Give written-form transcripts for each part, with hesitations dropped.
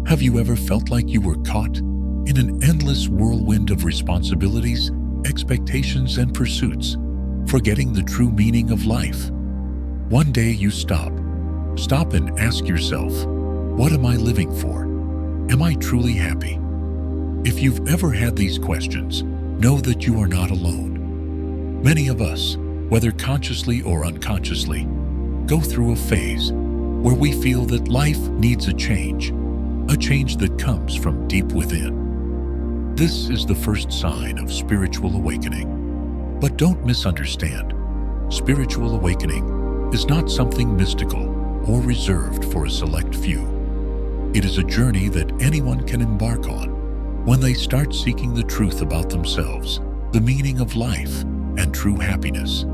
Have you ever felt like you were caught in an endless whirlwind of responsibilities, expectations, and pursuits, forgetting the true meaning of life? One day you stop and ask yourself, what am I living for? Am I truly happy? If you've ever had these questions, know that you are not alone. Many of us, whether consciously or unconsciously, go through a phase where we feel that life needs a change that comes from deep within. This is the first sign of spiritual awakening. But don't misunderstand. Spiritual awakening is not something mystical or reserved for a select few. It is a journey that anyone can embark on when they start seeking the truth about themselves, the meaning of life, and true happiness.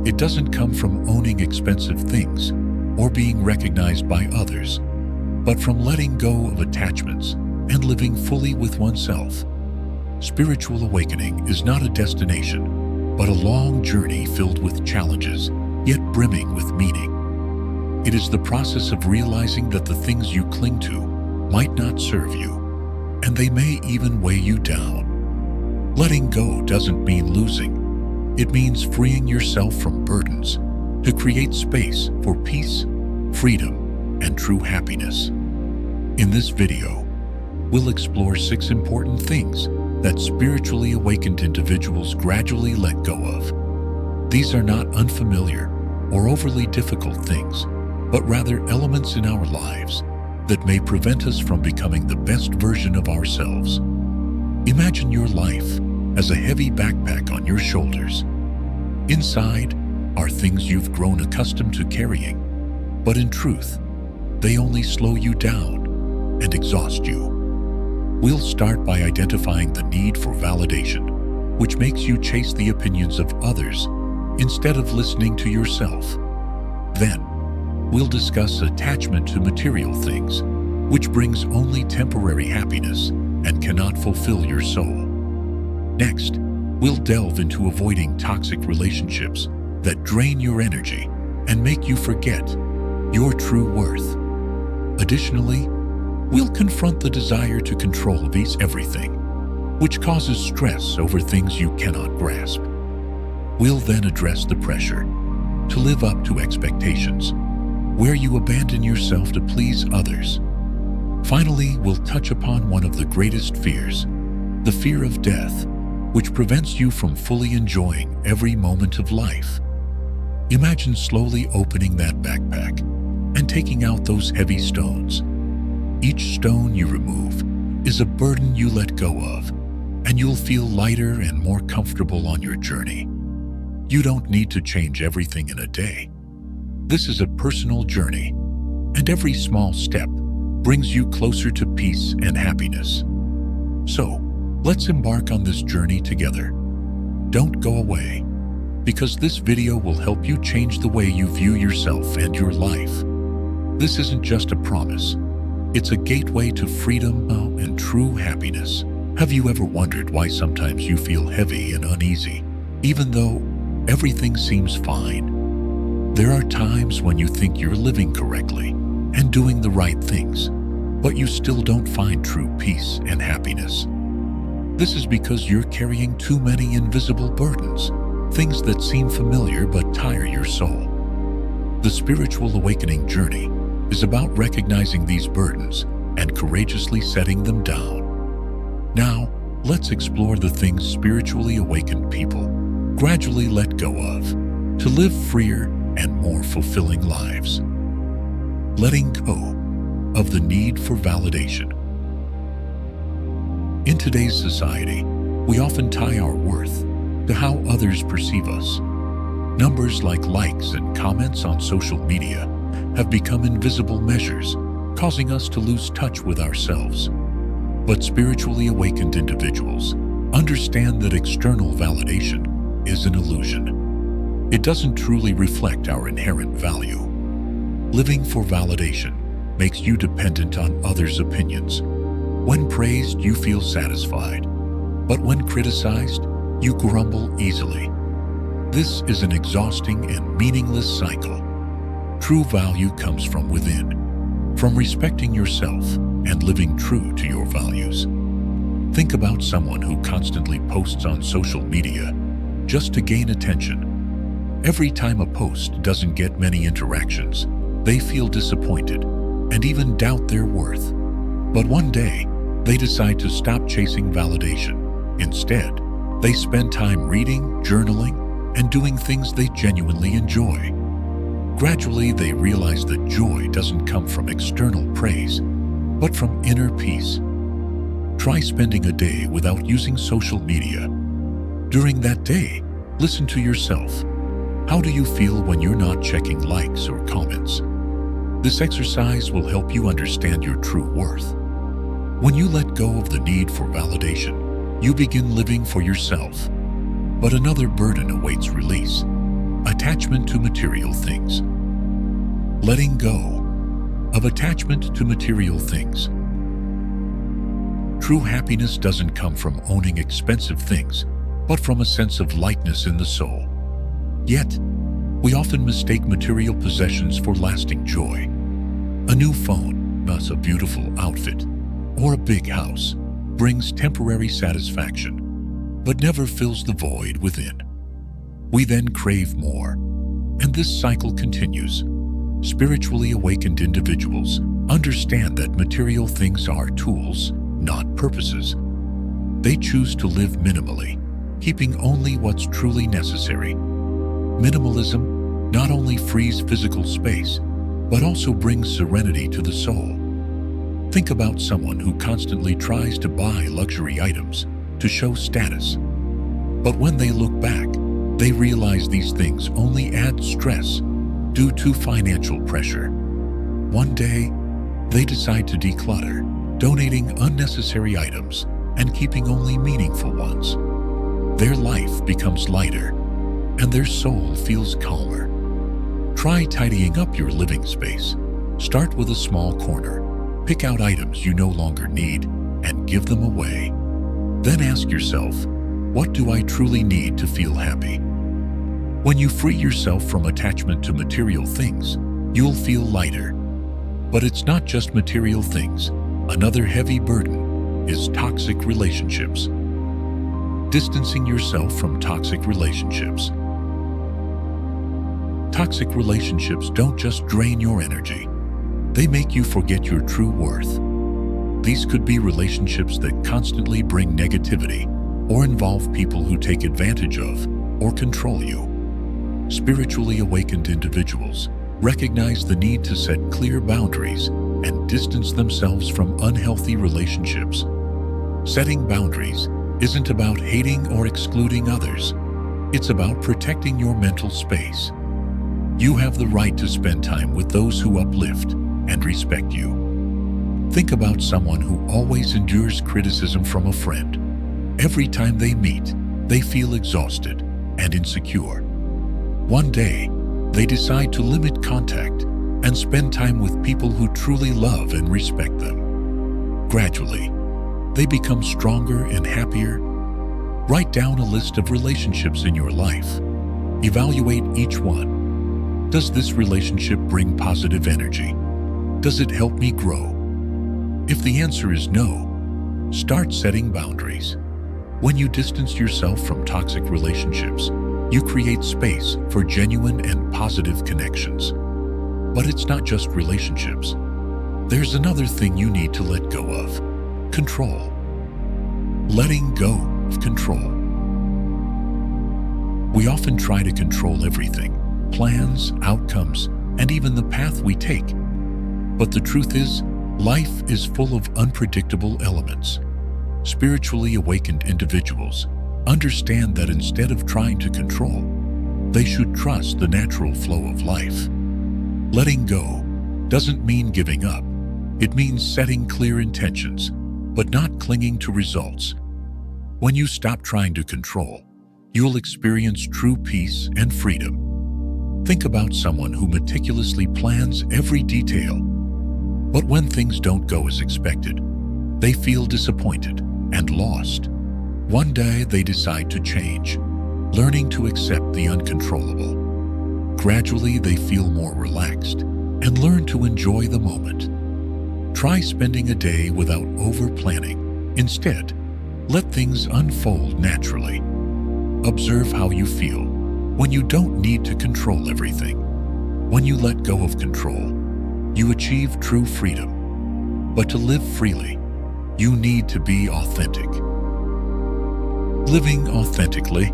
It doesn't come from owning expensive things or being recognized by others, but from letting go of attachments and living fully with oneself. Spiritual awakening is not a destination, but a long journey filled with challenges, yet brimming with meaning. It is the process of realizing that the things you cling to might not serve you, and they may even weigh you down. Letting go doesn't mean losing. It means freeing yourself from burdens to create space for peace, freedom, and true happiness. In this video, we'll explore 6 important things that spiritually awakened individuals gradually let go of. These are not unfamiliar or overly difficult things, but rather elements in our lives that may prevent us from becoming the best version of ourselves. Imagine your life as a heavy backpack on your shoulders. Inside are things you've grown accustomed to carrying, but in truth, they only slow you down and exhaust you. We'll start by identifying the need for validation, which makes you chase the opinions of others instead of listening to yourself. Then, we'll discuss attachment to material things, which brings only temporary happiness and cannot fulfill your soul. Next, we'll delve into avoiding toxic relationships that drain your energy and make you forget your true worth. Additionally, we'll confront the desire to control everything, which causes stress over things you cannot grasp. We'll then address the pressure to live up to expectations, where you abandon yourself to please others. Finally, we'll touch upon one of the greatest fears, the fear of death, which prevents you from fully enjoying every moment of life. Imagine slowly opening that backpack and taking out those heavy stones. Each stone you remove is a burden you let go of, and you'll feel lighter and more comfortable on your journey. You don't need to change everything in a day. This is a personal journey, and every small step brings you closer to peace and happiness. So, let's embark on this journey together. Don't go away, because this video will help you change the way you view yourself and your life. This isn't just a promise. It's a gateway to freedom and true happiness. Have you ever wondered why sometimes you feel heavy and uneasy, even though everything seems fine? There are times when you think you're living correctly and doing the right things, but you still don't find true peace and happiness. This is because you're carrying too many invisible burdens, things that seem familiar but tire your soul. The spiritual awakening journey is about recognizing these burdens and courageously setting them down. Now, let's explore the things spiritually awakened people gradually let go of to live freer and more fulfilling lives. Letting go of the need for validation. In today's society, we often tie our worth to how others perceive us. Numbers like likes and comments on social media have become invisible measures, causing us to lose touch with ourselves. But spiritually awakened individuals understand that external validation is an illusion. It doesn't truly reflect our inherent value. Living for validation makes you dependent on others' opinions. When praised, you feel satisfied, but when criticized, you grumble easily. This is an exhausting and meaningless cycle. True value comes from within. from respecting yourself and living true to your values. Think about someone who constantly posts on social media just to gain attention. Every time a post doesn't get many interactions, they feel disappointed and even doubt their worth. But one day, they decide to stop chasing validation. Instead, they spend time reading, journaling, and doing things they genuinely enjoy. Gradually, they realize that joy doesn't come from external praise, but from inner peace. Try spending a day without using social media. During that day, listen to yourself. How do you feel when you're not checking likes or comments? This exercise will help you understand your true worth. When you let go of the need for validation, you begin living for yourself. But another burden awaits release: attachment to material things. Letting go of attachment to material things. True happiness doesn't come from owning expensive things, but from a sense of lightness in the soul. Yet, we often mistake material possessions for lasting joy. A new phone, a beautiful outfit, or a big house brings temporary satisfaction, but never fills the void within. We then crave more, and this cycle continues. Spiritually awakened individuals understand that material things are tools, not purposes. They choose to live minimally, keeping only what's truly necessary. Minimalism not only frees physical space, but also brings serenity to the soul. Think about someone who constantly tries to buy luxury items to show status. But when they look back, they realize these things only add stress due to financial pressure. One day, they decide to declutter, donating unnecessary items and keeping only meaningful ones. Their life becomes lighter, and their soul feels calmer. Try tidying up your living space. Start with a small corner. Pick out items you no longer need and give them away. Then ask yourself, what do I truly need to feel happy? When you free yourself from attachment to material things, you'll feel lighter. But it's not just material things. Another heavy burden is toxic relationships. Distancing yourself from toxic relationships. Toxic relationships don't just drain your energy. They make you forget your true worth. These could be relationships that constantly bring negativity or involve people who take advantage of or control you. Spiritually awakened individuals recognize the need to set clear boundaries and distance themselves from unhealthy relationships. Setting boundaries isn't about hating or excluding others. It's about protecting your mental space. You have the right to spend time with those who uplift and respect you. Think about someone who always endures criticism from a friend. Every time they meet, they feel exhausted and insecure. One day, they decide to limit contact and spend time with people who truly love and respect them. Gradually, they become stronger and happier. Write down a list of relationships in your life. Evaluate each one. Does this relationship bring positive energy? Does it help me grow? If the answer is no, start setting boundaries. When you distance yourself from toxic relationships, you create space for genuine and positive connections. But it's not just relationships. There's another thing you need to let go of: control. Letting go of control. We often try to control everything: plans, outcomes, and even the path we take. But the truth is, life is full of unpredictable elements. Spiritually awakened individuals understand that instead of trying to control, they should trust the natural flow of life. Letting go doesn't mean giving up. It means setting clear intentions, but not clinging to results. When you stop trying to control, you'll experience true peace and freedom. Think about someone who meticulously plans every detail. But when things don't go as expected, they feel disappointed and lost. One day they decide to change, learning to accept the uncontrollable. Gradually they feel more relaxed and learn to enjoy the moment. Try spending a day without over-planning. Instead, let things unfold naturally. Observe how you feel when you don't need to control everything. When you let go of control, you achieve true freedom. But to live freely, you need to be authentic. Living authentically.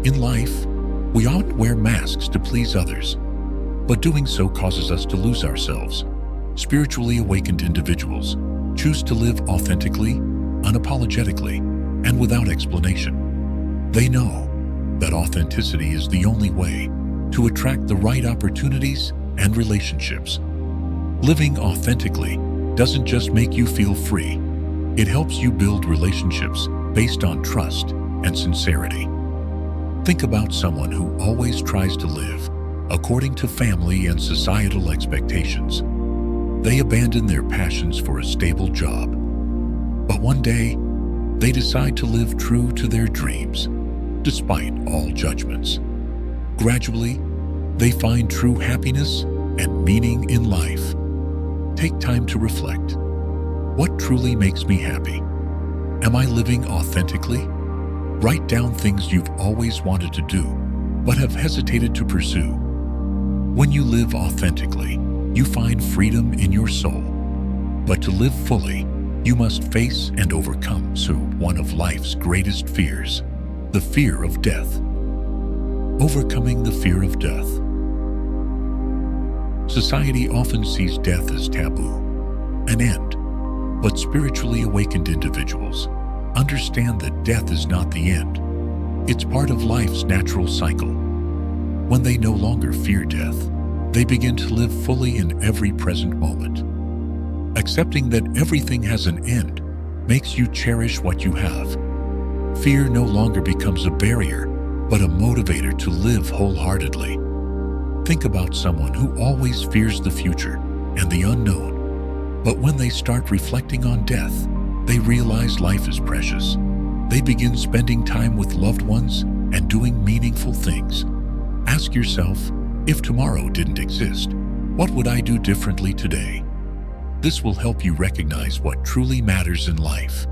In life, we often wear masks to please others, but doing so causes us to lose ourselves. Spiritually awakened individuals choose to live authentically, unapologetically, and without explanation. They know that authenticity is the only way to attract the right opportunities and relationships. Living authentically doesn't just make you feel free, it helps you build relationships based on trust and sincerity. Think about someone who always tries to live according to family and societal expectations. They abandon their passions for a stable job. But one day, they decide to live true to their dreams, despite all judgments. Gradually, they find true happiness and meaning in life. Take time to reflect. What truly makes me happy? Am I living authentically? Write down things you've always wanted to do, but have hesitated to pursue. When you live authentically, you find freedom in your soul. But to live fully, you must face and overcome one of life's greatest fears, the fear of death. Overcoming the fear of death. Society often sees death as taboo, an end, but spiritually awakened individuals understand that death is not the end. It's part of life's natural cycle. When they no longer fear death, they begin to live fully in every present moment. Accepting that everything has an end makes you cherish what you have. Fear no longer becomes a barrier, but a motivator to live wholeheartedly. Think about someone who always fears the future and the unknown. But when they start reflecting on death, they realize life is precious. They begin spending time with loved ones and doing meaningful things. Ask yourself, if tomorrow didn't exist, what would I do differently today? This will help you recognize what truly matters in life.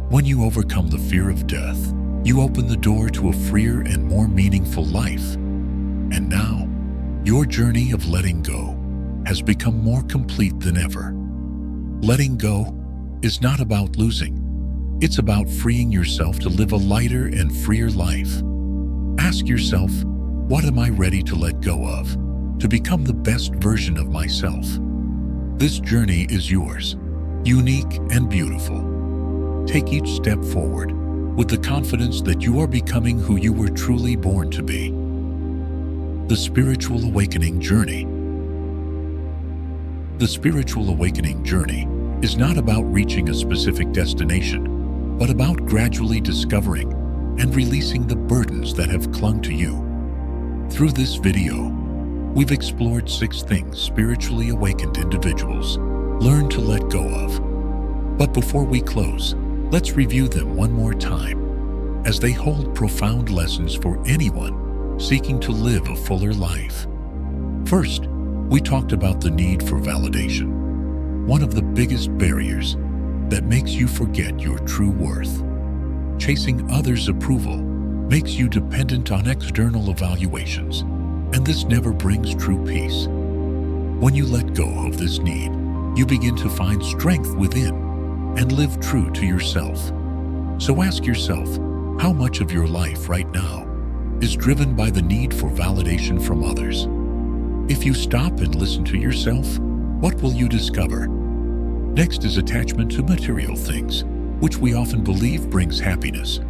When you overcome the fear of death, you open the door to a freer and more meaningful life. And now, your journey of letting go has become more complete than ever. Letting go is not about losing. It's about freeing yourself to live a lighter and freer life. Ask yourself, what am I ready to let go of to become the best version of myself? This journey is yours, unique and beautiful. Take each step forward with the confidence that you are becoming who you were truly born to be. The Spiritual Awakening Journey. The spiritual awakening journey is not about reaching a specific destination, but about gradually discovering and releasing the burdens that have clung to you. Through this video, we've explored 6 things spiritually awakened individuals learn to let go of. But before we close, let's review them one more time, as they hold profound lessons for anyone seeking to live a fuller life. First, we talked about the need for validation, one of the biggest barriers that makes you forget your true worth. Chasing others' approval makes you dependent on external evaluations, and this never brings true peace. When you let go of this need, you begin to find strength within and live true to yourself. So ask yourself, how much of your life right now is driven by the need for validation from others? If you stop and listen to yourself, what will you discover? Next is attachment to material things, which we often believe brings happiness.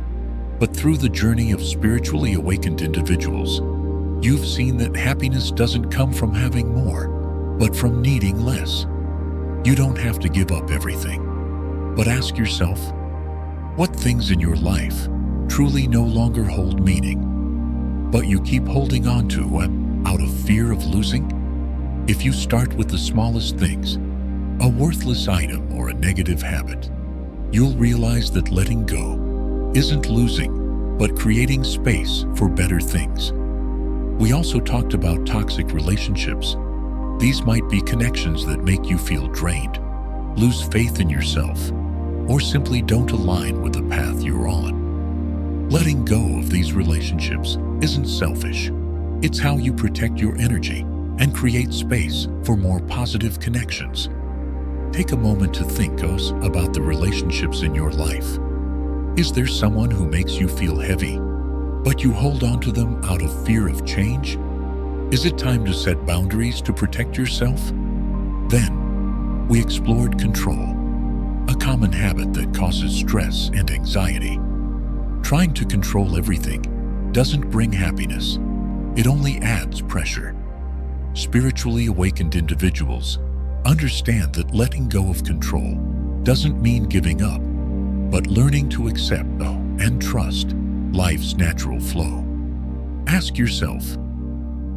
But through the journey of spiritually awakened individuals, you've seen that happiness doesn't come from having more, but from needing less. You don't have to give up everything, but ask yourself, what things in your life truly no longer hold meaning, but you keep holding on to out of fear of losing? If you start with the smallest things, a worthless item or a negative habit, you'll realize that letting go isn't losing, but creating space for better things. We also talked about toxic relationships. These might be connections that make you feel drained, lose faith in yourself, or simply don't align with the path you're on. Letting go of these relationships isn't selfish. It's how you protect your energy and create space for more positive connections. Take a moment to think about the relationships in your life. Is there someone who makes you feel heavy, but you hold on to them out of fear of change? Is it time to set boundaries to protect yourself? Then, we explored control, a common habit that causes stress and anxiety. Trying to control everything doesn't bring happiness. It only adds pressure. Spiritually awakened individuals understand that letting go of control doesn't mean giving up, but learning to accept and trust life's natural flow. Ask yourself,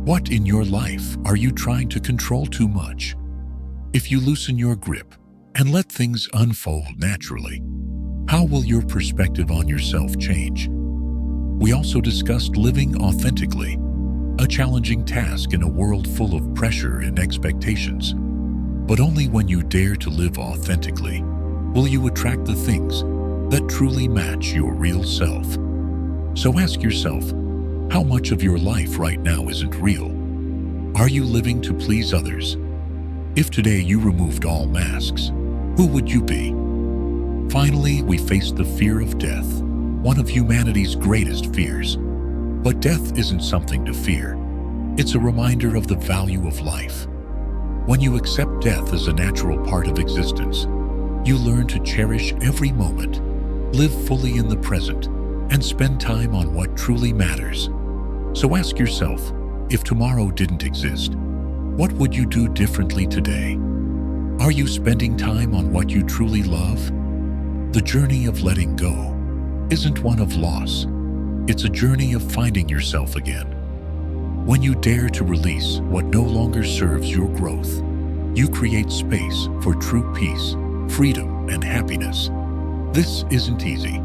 what in your life are you trying to control too much? If you loosen your grip and let things unfold naturally, how will your perspective on yourself change? We also discussed living authentically, a challenging task in a world full of pressure and expectations. But only when you dare to live authentically will you attract the things that truly match your real self. So ask yourself, how much of your life right now isn't real? Are you living to please others? If today you removed all masks, who would you be? Finally, we faced the fear of death, one of humanity's greatest fears. But death isn't something to fear. It's a reminder of the value of life. When you accept death as a natural part of existence, you learn to cherish every moment, live fully in the present, and spend time on what truly matters. So ask yourself, if tomorrow didn't exist, what would you do differently today? Are you spending time on what you truly love? The journey of letting go isn't one of loss. It's a journey of finding yourself again. When you dare to release what no longer serves your growth, you create space for true peace, freedom, and happiness. This isn't easy.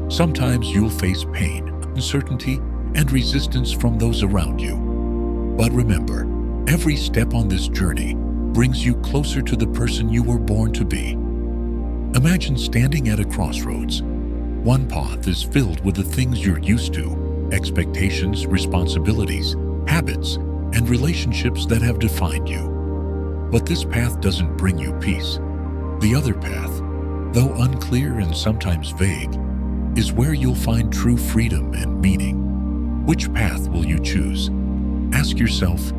Sometimes you'll face pain, uncertainty, and resistance from those around you. But remember, every step on this journey brings you closer to the person you were born to be. Imagine standing at a crossroads. One path is filled with the things you're used to, expectations, responsibilities, habits, and relationships that have defined you. But this path doesn't bring you peace. The other path, though unclear and sometimes vague, is where you'll find true freedom and meaning. Which path will you choose? Ask yourself,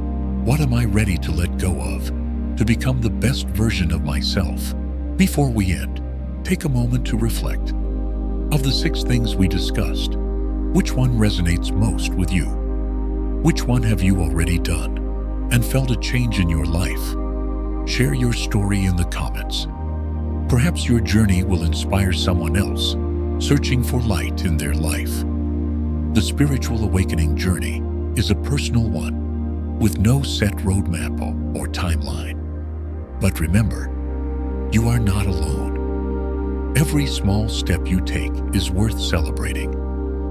what am I ready to let go of to become the best version of myself? Before we end, take a moment to reflect. Of the 6 things we discussed, which one resonates most with you? Which one have you already done and felt a change in your life? Share your story in the comments. Perhaps your journey will inspire someone else searching for light in their life. The spiritual awakening journey is a personal one with no set roadmap or timeline. But remember, you are not alone. Every small step you take is worth celebrating,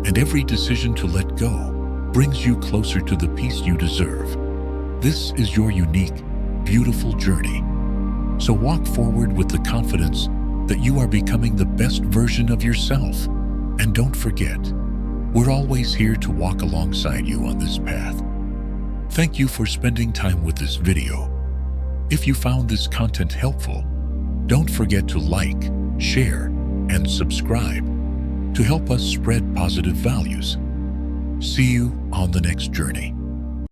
and every decision to let go brings you closer to the peace you deserve. This is your unique, beautiful journey. So walk forward with the confidence that you are becoming the best version of yourself. And don't forget, we're always here to walk alongside you on this path. Thank you for spending time with this video. If you found this content helpful, don't forget to like, share, and subscribe to help us spread positive values. See you on the next journey.